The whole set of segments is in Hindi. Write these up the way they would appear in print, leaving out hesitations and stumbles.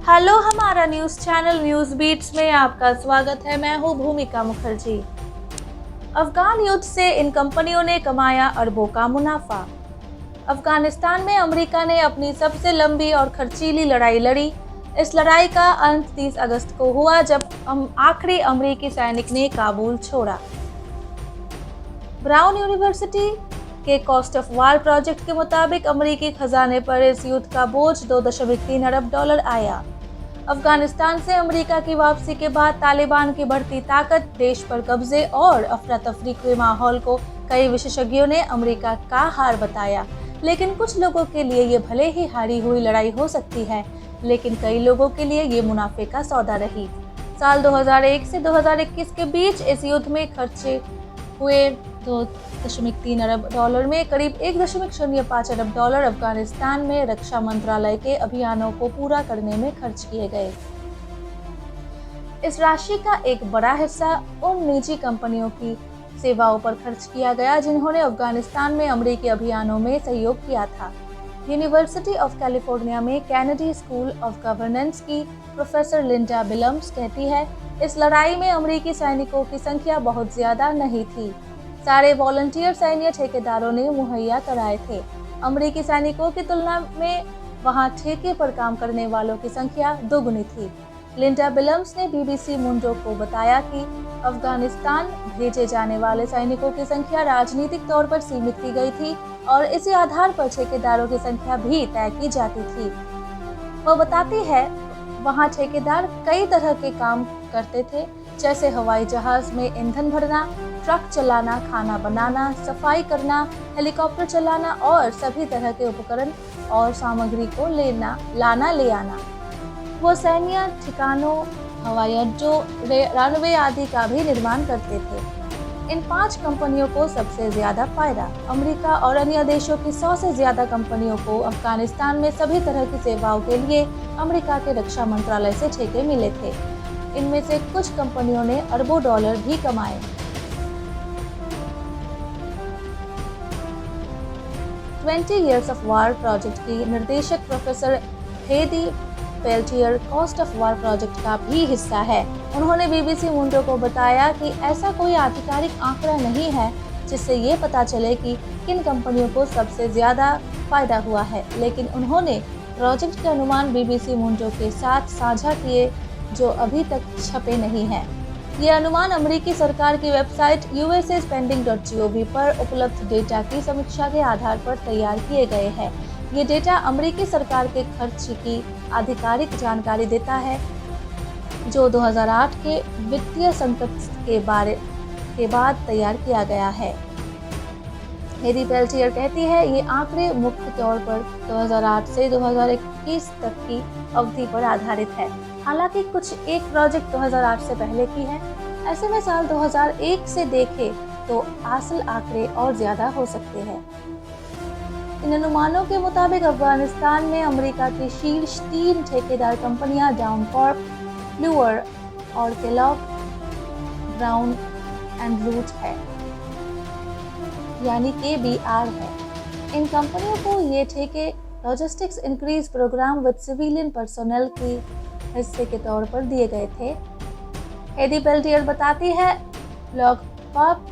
हेलो, हमारा न्यूज़ चैनल न्यूज़ बीट्स में आपका स्वागत है। मैं हूँ भूमिका मुखर्जी। अफगान युद्ध से इन कंपनियों ने कमाया अरबों का मुनाफा। अफगानिस्तान में अमेरिका ने अपनी सबसे लंबी और खर्चीली लड़ाई लड़ी। इस लड़ाई का अंत 30 अगस्त को हुआ, जब आखिरी अमेरिकी सैनिक ने काबुल छोड़ा। ब्राउन यूनिवर्सिटी के कॉस्ट ऑफ वार प्रोजेक्ट के मुताबिक अमेरिकी खजाने पर इस युद्ध का बोझ $2.3 अरब आया। अफगानिस्तान से अमेरिका की वापसी के बाद तालिबान की बढ़ती ताकत, देश पर कब्जे और अफरा तफरी के माहौल को कई विशेषज्ञों ने अमेरिका का हार बताया। लेकिन कुछ लोगों के लिए ये भले ही हारी हुई लड़ाई हो सकती है, लेकिन कई लोगों के लिए ये मुनाफे का सौदा रही। साल 2001 से 2021 के बीच इस युद्ध में खर्चे हुए $2.3 अरब में करीब $1.05 अरब अफगानिस्तान में रक्षा मंत्रालय के अभियानों को पूरा करने में खर्च किए गए। इस राशि का एक बड़ा हिस्सा उन निजी कंपनियों की सेवाओं पर खर्च किया गया जिन्होंने अफगानिस्तान में अमेरिकी अभियानों में सहयोग किया था। यूनिवर्सिटी ऑफ कैलिफोर्निया में कैनेडी स्कूल ऑफ गवर्नेंस की प्रोफेसर लिंडा बिलम्स कहती है, इस लड़ाई में अमेरिकी सैनिकों की संख्या बहुत ज्यादा नहीं थी। सारे वॉलंटियर सैन्य ठेकेदारों ने मुहैया कराए थे। अमेरिकी सैनिकों की तुलना में वहां ठेके पर काम करने वालों की संख्या दोगुनी थी। लिंडा बिलम्स ने बीबीसी मुंडो को बताया कि अफगानिस्तान भेजे जाने वाले सैनिकों की संख्या राजनीतिक तौर पर सीमित की गई थी और इसी आधार पर ठेकेदारों की संख्या भी तय की जाती थी। वो बताती है, वहाँ ठेकेदार कई तरह के काम करते थे, जैसे हवाई जहाज में ईंधन भरना, ट्रक चलाना, खाना बनाना, सफाई करना, हेलीकॉप्टर चलाना और सभी तरह के उपकरण और सामग्री को लाना ले आना। वो सैन्य ठिकानों, हवाई अड्डों, रनवे आदि का भी निर्माण करते थे। इन 5 कंपनियों को सबसे ज्यादा फायदा। अमेरिका और अन्य देशों की 100 से ज्यादा कंपनियों को अफगानिस्तान में सभी तरह की सेवाओं के लिए अमेरिका के रक्षा मंत्रालय से ठेके मिले थे। इनमें से कुछ कंपनियों ने अरबों डॉलर भी कमाए। 20 Years of War प्रोजेक्ट की निर्देशक professor Heidi Peltier cost of war project का भी हिस्सा है। उन्होंने बीबीसी मुंडो को बताया कि ऐसा कोई आधिकारिक आंकड़ा नहीं है जिससे ये पता चले कि किन कंपनियों को सबसे ज्यादा फायदा हुआ है, लेकिन उन्होंने प्रोजेक्ट के अनुमान बीबीसी मुंडो के साथ साझा किए जो अभी तक छपे नहीं हैं। ये अनुमान अमेरिकी सरकार की वेबसाइट usaspending.gov पर उपलब्ध डेटा की समीक्षा के आधार पर तैयार किए गए हैं। ये डेटा अमेरिकी सरकार के खर्च की आधिकारिक जानकारी देता है, जो 2008 के वित्तीय संकट के बाद तैयार किया गया है। हेदी पेल्टियर कहती है, ये आंकड़े मुख्य तौर पर 2008 से 2021 तक की अवधि पर आधारित है। हालांकि कुछ एक प्रोजेक्ट 2008 से पहले की है। ऐसे में साल 2001 से देखें तो असल आंकड़े और ज्यादा हो सकते हैं। इन अनुमानों के मुताबिक अफगानिस्तान में अमेरिका की शीर्ष 3 ठेकेदार कंपनियां डाउन कॉर्प, फ्लूअर और केलॉग ब्राउन एंड रूट है, यानी KBR है। इन कंपनियों को ये ठेके logistics increase program with civilian personnel की हिस्से के तौर पर दिए गए थे। हेदी पेल्टियर बताती है, लॉककॉर्प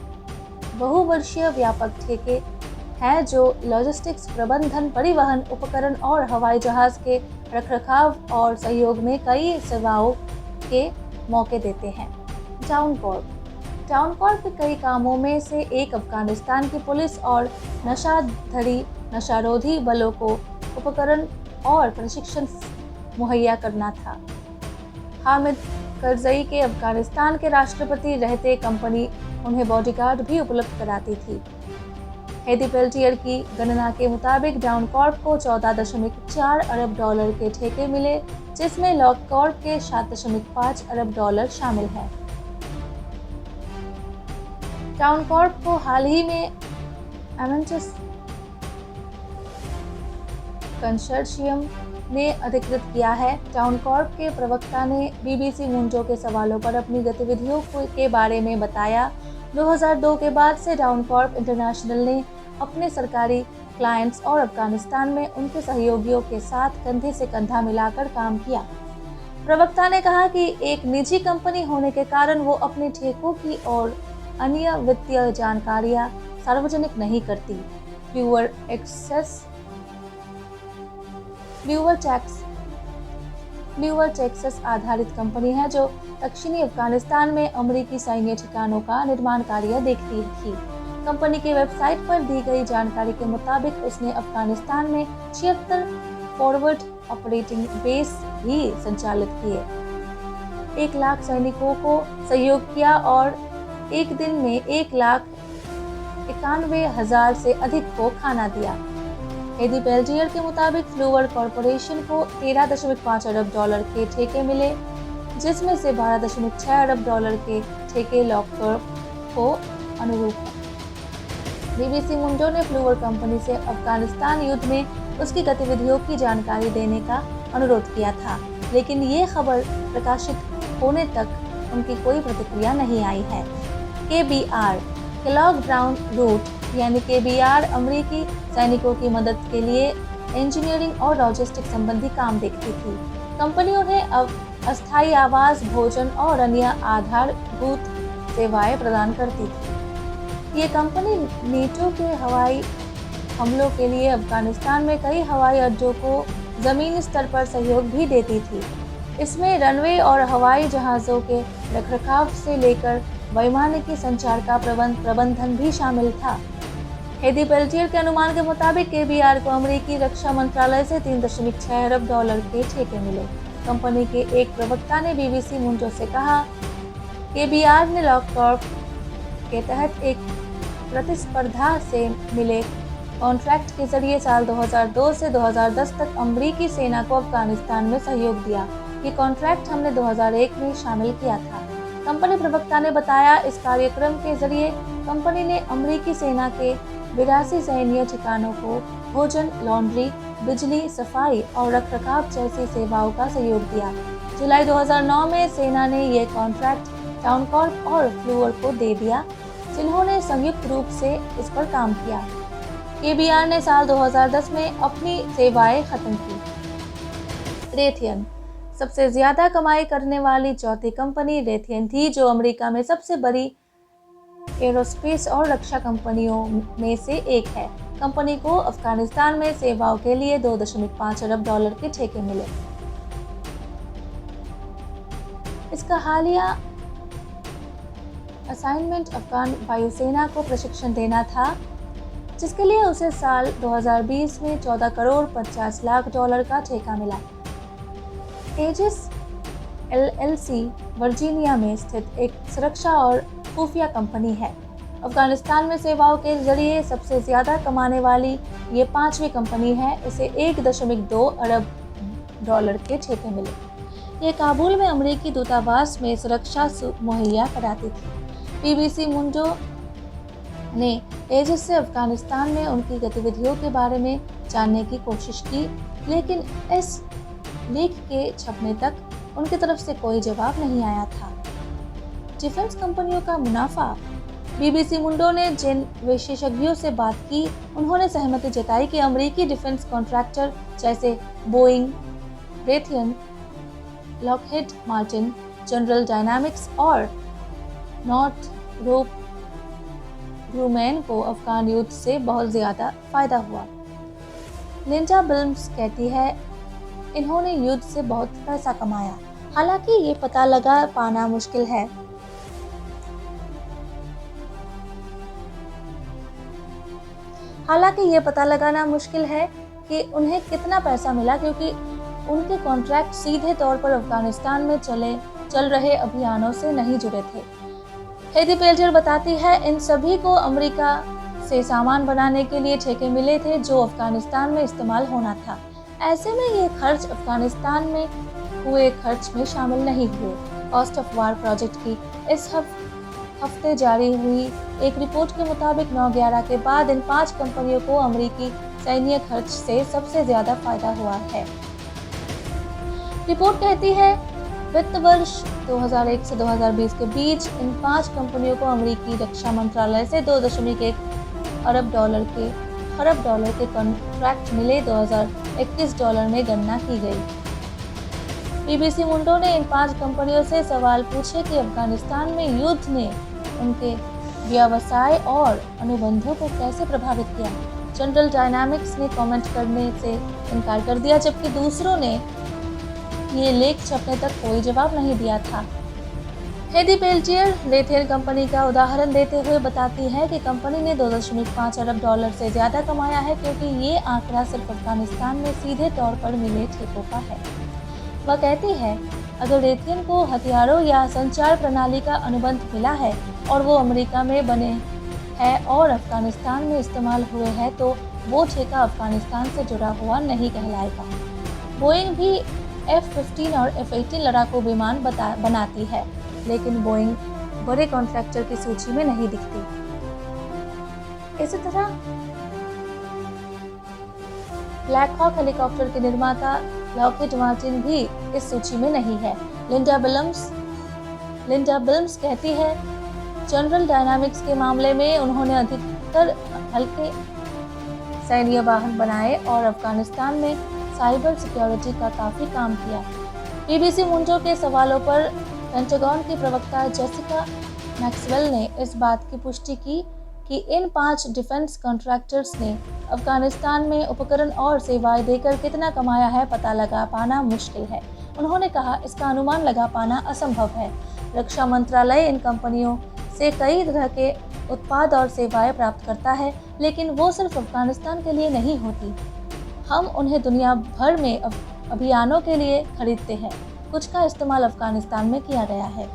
बहुवर्षीय व्यापक ठेके हैं जो लॉजिस्टिक्स, प्रबंधन, परिवहन, उपकरण और हवाई जहाज के रखरखाव और सहयोग में कई सेवाओं के मौके देते हैं। डाउन कॉर्प के कई कामों में से एक अफगानिस्तान की पुलिस और नशारोधी बलों को उपकरण और प्रशिक्षण मुहैया करना था। हामिद करजई के अफगानिस्तान के राष्ट्रपति रहते कंपनी उन्हें बॉडीगार्ड भी उपलब्ध कराती थी। हेदी पेल्टियर की गणना के मुताबिक डाउन कॉर्प को $14.4 अरब के ठेके मिले, जिसमें लॉक कॉर्प के $7.5 अरब शामिल है। डाउन कॉर्प को हाल ही में एमेंटस कंसोर्शियम ने अधिकृत किया है। डाउन कॉर्प के प्रवक्ता ने बीबीसी मुंडो के सवालों पर अपनी गतिविधियों के बारे में बताया, 2002 के बाद से डाउन कॉर्प इंटरनेशनल ने अपने सरकारी क्लाइंट्स और अफगानिस्तान में उनके सहयोगियों के साथ कंधे से कंधा मिलाकर काम किया। प्रवक्ता ने कहा कि एक निजी कंपनी होने के कारण वो अपने ठेकों की और अन्य वित्तीय जानकारियां सार्वजनिक नहीं करती। ब्लूअर टेक्सास आधारित कंपनी है जो दक्षिणी अफगानिस्तान में अमेरिकी सैन्य ठिकानों का निर्माण कार्य देखती थी। कंपनी की वेबसाइट पर दी गई जानकारी के मुताबिक उसने अफगानिस्तान में 76 फॉरवर्ड ऑपरेटिंग बेस भी संचालित किए, 1 लाख सैनिकों को सहयोग किया और एक दिन में 1,91,000 से अधिक को खाना दिया। हेदी बेल्टियर के मुताबिक फ्लूअर कॉरपोरेशन को $13.5 अरब के ठेके मिले, जिसमें से $12.6 अरब के ठेके लॉककॉर्प को अनुरूप है। बीबीसी मुंडो ने फ्लूअर कंपनी से अफगानिस्तान युद्ध में उसकी गतिविधियों की जानकारी देने का अनुरोध किया था, लेकिन ये खबर प्रकाशित होने तक उनकी कोई प्रतिक्रिया नहीं आई है। KBR केलॉग ब्राउन रूट यानी KBR अमेरिकी सैनिकों की मदद के लिए इंजीनियरिंग और लॉजिस्टिक संबंधी काम देखती थी। कंपनी उन्हें अस्थायी आवास, भोजन और अन्य आधारभूत सेवाएं प्रदान करती थी। ये कंपनी नेटो के हवाई हमलों के लिए अफगानिस्तान में कई हवाई अड्डों को जमीनी स्तर पर सहयोग भी देती थी। इसमें रनवे और हवाई जहाज़ों के रखरखाव से लेकर वैमानिकी संचार का प्रबंधन भी शामिल था। हेदी बेल्टियर के अनुमान के मुताबिक KBR को अमेरिकी रक्षा मंत्रालय से $3.6 अरब के ठेके मिले। कंपनी के एक प्रवक्ता ने बीबीसी मुंडो से कहा, KBR ने लॉककॉर्प के तहत एक प्रतिस्पर्धा से मिले कॉन्ट्रैक्ट के जरिए साल 2002 से 2010 तक अमेरिकी सेना को अफगानिस्तान में सहयोग दिया। ये कॉन्ट्रैक्ट हमने 2001 में शामिल किया था। कंपनी प्रवक्ता ने बताया, इस कार्यक्रम के जरिए कंपनी ने अमेरिकी सेना के 82 सैन्य ठिकानों को भोजन, लॉन्ड्री, बिजली, सफाई और रखरखाव जैसी सेवाओं का सहयोग दिया। जुलाई 2009 में सेना ने यह कॉन्ट्रैक्ट टाउनकॉर्प और फ्लूअर को दे दिया, जिन्होंने संयुक्त रूप से इस पर काम किया। KBR ने साल 2010 में अपनी सेवाएं खत्म की। रेथियन सबसे ज्यादा कमाई करने वाली चौथी कंपनी रेथियन थी, जो अमेरिका में सबसे बड़ी एरोस्पेस और रक्षा कंपनियों में से एक है। कंपनी को अफगानिस्तान में सेवाओं के लिए $2.5 अरब के ठेके मिले। इसका हालिया असाइनमेंट अफगान वायुसेना को प्रशिक्षण देना था, जिसके लिए उसे साल 2020 में $14.50 का ठेका मिला। एजिस LLC वर्जीनिया में स्थित एक सुरक्षा और खुफिया कंपनी है। अफगानिस्तान में सेवाओं के जरिए सबसे ज्यादा कमाने वाली ये 5वीं कंपनी है। इसे $1.2 अरब के ठेके मिले। ये काबुल में अमेरिकी दूतावास में सुरक्षा मुहैया कराती थी। बीबीसी मुंडो ने एजिस से अफगानिस्तान में उनकी गतिविधियों के बारे में जानने की कोशिश की, लेकिन इस लीक के छपने तक उनकी तरफ से कोई जवाब नहीं आया था। डिफेंस कंपनियों का मुनाफा। बीबीसी मुंडो ने जिन विशेषज्ञों से बात की, उन्होंने सहमति जताई कि अमेरिकी डिफेंस कॉन्ट्रैक्टर जैसे Boeing, Raytheon, Lockheed Martin, general dynamics और नॉर्थरोप ग्रूमैन को अफगान युद्ध से बहुत ज्यादा फायदा हुआ। लिंडा बिल्म्स कहती है, इन्होंने युद्ध से बहुत पैसा कमाया। हालांकि ये पता लगा पाना मुश्किल है हालांकि ये पता लगाना मुश्किल है कि उन्हें कितना पैसा मिला, क्योंकि उनके कॉन्ट्रैक्ट सीधे तौर पर अफगानिस्तान में चल रहे अभियानों से नहीं जुड़े थे। हेदी बेल्टियर बताती है, इन सभी को अमेरिका से सामान बनाने के लिए ठेके मिले थे जो अफगानिस्तान में इस्तेमाल होना था। ऐसे में ये खर्च अफगानिस्तान में हुए खर्च में शामिल नहीं हुए। कॉस्ट ऑफ वार प्रोजेक्ट की इस हफ्ते जारी हुई एक रिपोर्ट के मुताबिक 9/11 के बाद इन 5 कंपनियों को अमेरिकी सैन्य खर्च से सबसे ज्यादा फायदा हुआ है। रिपोर्ट कहती है, वित्त वर्ष 2001 से 2020 के बीच इन 5 कंपनियों को अमेरिकी रक्षा मंत्रालय से $2.1 अरब के कॉन्ट्रैक्ट मिले। $2021 में गणना की गई। पीबीसी मुंडो ने इन 5 कंपनियों से सवाल पूछे कि अफगानिस्तान में युद्ध ने उनके व्यवसाय और अनुबंधों को कैसे प्रभावित किया। जनरल डायनामिक्स ने कमेंट करने से इनकार कर दिया, जबकि दूसरों ने ये लेख छपने तक कोई जवाब नहीं दिया था। हेदी पेल्टियर रेथेन कंपनी का उदाहरण देते हुए बताती है कि कंपनी ने 2.5 अरब डॉलर से ज्यादा कमाया है, क्योंकि ये आंकड़ा सिर्फ अफगानिस्तान में सीधे तौर पर मिले ठेकों का है। वह कहती है, अगर रेथेन को हथियारों या संचार प्रणाली का अनुबंध मिला है और वो अमेरिका में बने हैं और अफगानिस्तान में इस्तेमाल हुए हैं, तो वो ठेका अफगानिस्तान से जुड़ा हुआ नहीं कहलाएगा। बोइंग भी F-15 और F-18 लड़ाकू विमान बनाती है, लेकिन बोइंग बड़े कॉन्ट्रैक्टर की सूची में नहीं दिखती। इसी तरह ब्लैक हॉक हेलीकॉप्टर के निर्माता लॉकहीड मार्टिन भी इस सूची में नहीं है। लिंडा बिल्म्स कहती है, जनरल डायनामिक्स के मामले में उन्होंने अधिकतर हल्के सैन्य वाहन बनाए और अफगानिस्तान में साइबर सिक्योरिटी का काफी काम किया। पीबीसी मुंडो के सवालों पर पेंटागन की प्रवक्ता जेसिका मैक्सवेल ने इस बात की पुष्टि की कि इन 5 डिफेंस कॉन्ट्रैक्टर्स ने अफगानिस्तान में उपकरण और सेवाएं देकर कितना कमाया है पता लगा पाना मुश्किल है। उन्होंने कहा, इसका अनुमान लगा पाना असंभव है। रक्षा मंत्रालय इन कंपनियों से कई तरह के उत्पाद और सेवाएं प्राप्त करता है, लेकिन वो सिर्फ अफगानिस्तान के लिए नहीं होती। हम उन्हें दुनिया भर में अभियानों के लिए खरीदते हैं। कुछ का इस्तेमाल अफगानिस्तान में किया गया है।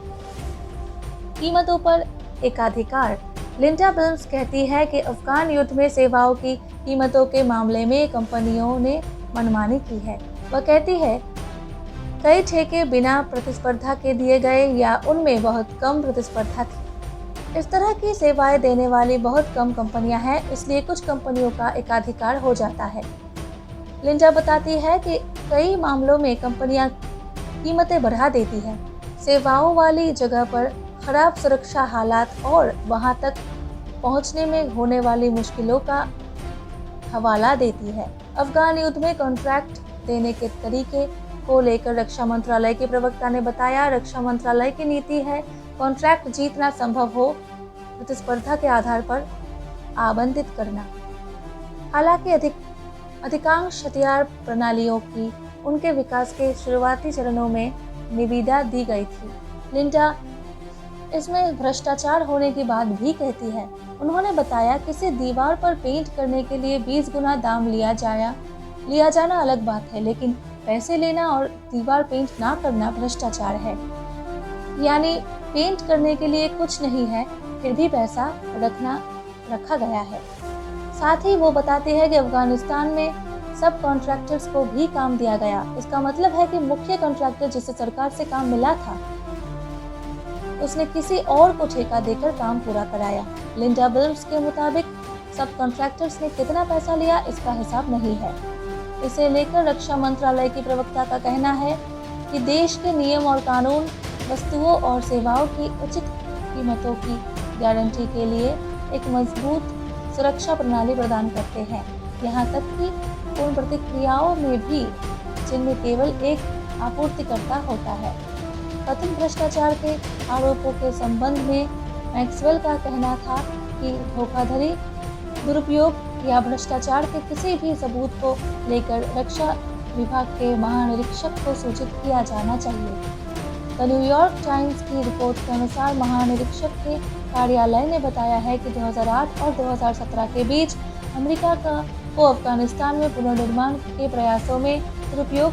कीमतों पर एकाधिकार। लिंडा बिल्म्स कहती है कि अफगान युद्ध में सेवाओं की कीमतों के मामले में कंपनियों ने मनमानी की है। वह कहती है, कई ठेके बिना प्रतिस्पर्धा के दिए गए या उनमें बहुत कम प्रतिस्पर्धा थी। इस तरह की सेवाएं देने वाली बहुत कम कंपनियां हैं, इसलिए कुछ कंपनियों का एकाधिकार हो जाता है। लिंडा बताती है कि कई मामलों में कंपनियां कीमतें बढ़ा देती है, सेवाओं वाली जगह पर खराब सुरक्षा हालात और वहां तक पहुंचने में होने वाली मुश्किलों का हवाला देती है। अफगान युद्ध में कॉन्ट्रैक्ट देने के तरीके को लेकर रक्षा मंत्रालय के प्रवक्ता ने बताया, रक्षा मंत्रालय की नीति है कॉन्ट्रैक्ट जीतना संभव हो प्रतिस्पर्धा के आधार पर आवंटित करना। हालांकि अधिकांश हथियार प्रणालियों की उनके विकास के शुरुआती चरणों में निविदा दी गई थी। लिंडा इसमें भ्रष्टाचार होने की बात भी कहती है। उन्होंने बताया, किसी दीवार पर पेंट करने के लिए 20 गुना दाम लिया जाना अलग बात है, लेकिन पैसे लेना और दीवार पेंट ना करना भ्रष्टाचार है। यानी पेंट करने के लिए कुछ नहीं है, फिर भी पैसा रखा गया है। साथ ही वो बताती है कि अफगानिस्तान में सब कॉन्ट्रैक्टर्स को भी काम दिया गया। इसका मतलब है कि मुख्य कॉन्ट्रैक्टर जिसे सरकार से काम मिला था, उसने किसी और को ठेका देकर काम पूरा कराया। लिंडा बिल्म्स के मुताबिक सब कॉन्ट्रैक्टर्स ने कितना पैसा लिया, इसका हिसाब नहीं है। इसे लेकर रक्षा मंत्रालय की प्रवक्ता का कहना है कि देश के नियम और कानून वस्तुओं और सेवाओं की उचित कीमतों की गारंटी के लिए एक मजबूत सुरक्षा प्रणाली प्रदान करते हैं, यहाँ तक कि उन प्रतिक्रियाओं में भी जिनमें केवल एक आपूर्तिकर्ता होता है। कथित भ्रष्टाचार के आरोपों के संबंध में मैक्सवेल का कहना था कि धोखाधड़ी, दुरुपयोग या भ्रष्टाचार के किसी भी सबूत को लेकर रक्षा विभाग के महानिरीक्षक को सूचित किया जाना चाहिए। द न्यूयॉर्क टाइम्स की रिपोर्ट के अनुसार महानिरीक्षक के कार्यालय ने बताया है कि 2008 और 2017 के बीच अमेरिका को अफगानिस्तान में पुनर्निर्माण के प्रयासों में दुरुपयोग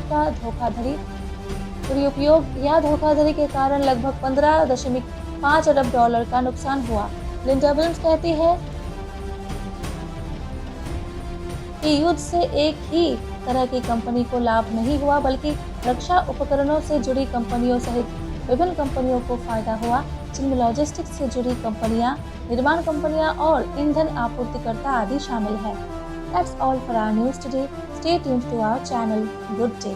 या धोखाधड़ी के कारण लगभग 15.5 अरब डॉलर का नुकसान हुआ। लिंडा बिल्म्स कहती है कि युद्ध से एक ही तरह की कंपनी को लाभ नहीं हुआ, बल्कि रक्षा उपकरणों से जुड़ी कंपनियों सहित विभिन्न कंपनियों को फायदा हुआ, जिनमें लॉजिस्टिक्स से जुड़ी कंपनियां, निर्माण कंपनियां और ईंधन आपूर्तिकर्ता आदि शामिल हैं। That's all for our news today. Stay tuned to our channel. Good day.